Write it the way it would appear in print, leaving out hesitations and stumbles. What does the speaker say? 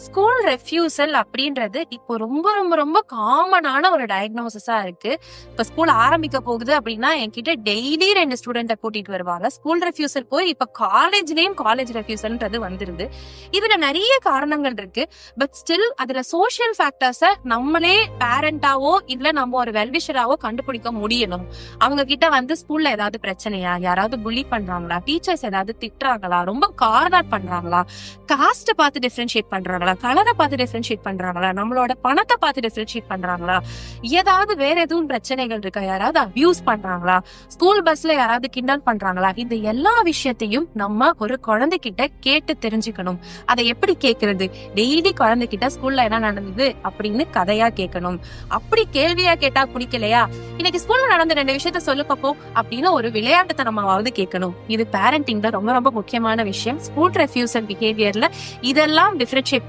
School refusal அப்படின்றது இப்போ ரொம்ப ரொம்ப ரொம்ப காமனான ஒரு டயக்னோசிஸா இருக்கு. இப்ப ஸ்கூல் ஆரம்பிக்க போகுது அப்படின்னா என்கிட்ட டெய்லி 2 ஸ்டூடெண்ட்டை கூட்டிட்டு வருவாங்க. ஸ்கூல் ரெஃப்யூசல் போய் இப்ப காலேஜ்லயும் காலேஜ் ரெஃப்யூசல்ன்றது வந்துருது. இதுல நிறைய காரணங்கள் இருக்கு. பட் ஸ்டில் அதுல சோஷியல் ஃபேக்டர்ஸை நம்மளே பேரண்டாவோ இல்ல நம்ம ஒரு வெல்விஷராவோ கண்டுபிடிக்க முடியணும். அவங்க கிட்ட வந்து ஸ்கூல்ல ஏதாவது பிரச்சனையா, யாராவது புலி பண்றாங்களா, டீச்சர்ஸ் ஏதாவது திட்டுறாங்களா, ரொம்ப கார்னர் பண்றாங்களா, காஸ்ட் பார்த்து டிஃபரன்ஷியேட் பண்றாங்களா, கலரை பார்த்து டிஃபரன்ஷியேட் பண்றாங்களா, நம்மளோட பணத்தை பார்த்து டிஃபரன்ஷியேட் பண்றாங்களா, ஏதாவது வேற எதுவும் பிரச்சனைகள் இருக்கா, யாராவது அபியூஸ் பண்றாங்களா, ஸ்கூல் பஸ்ல யாராவது கிண்டல் பண்றாங்களா, இந்த எல்லா விஷயத்தையும் நம்ம ஒரு குழந்தைகிட்ட கேட்டு தெரிஞ்சுக்கணும். அதை எப்படி கேட்கறது? டெய்லி குழந்தைகிட்ட ஸ்கூல்ல என்ன நடந்தது அப்படின்னு கதையா கேட்கணும். அப்படி கேள்வியா கேட்டா பிடிக்கலையா, இன்னைக்கு ஸ்கூல்ல நடந்த 2 விஷயத்த சொல்லு பாப்போம் அப்படின்னு ஒரு விளையாட்டுத்தனமாவது கேட்கணும். இது பேரண்டிங்ல ரொம்ப ரொம்ப முக்கியமான விஷயம். ஸ்கூல் ரெஃப்யூசல் பிஹேவியர்ல இதெல்லாம் டிஃபரன்ஷியேட்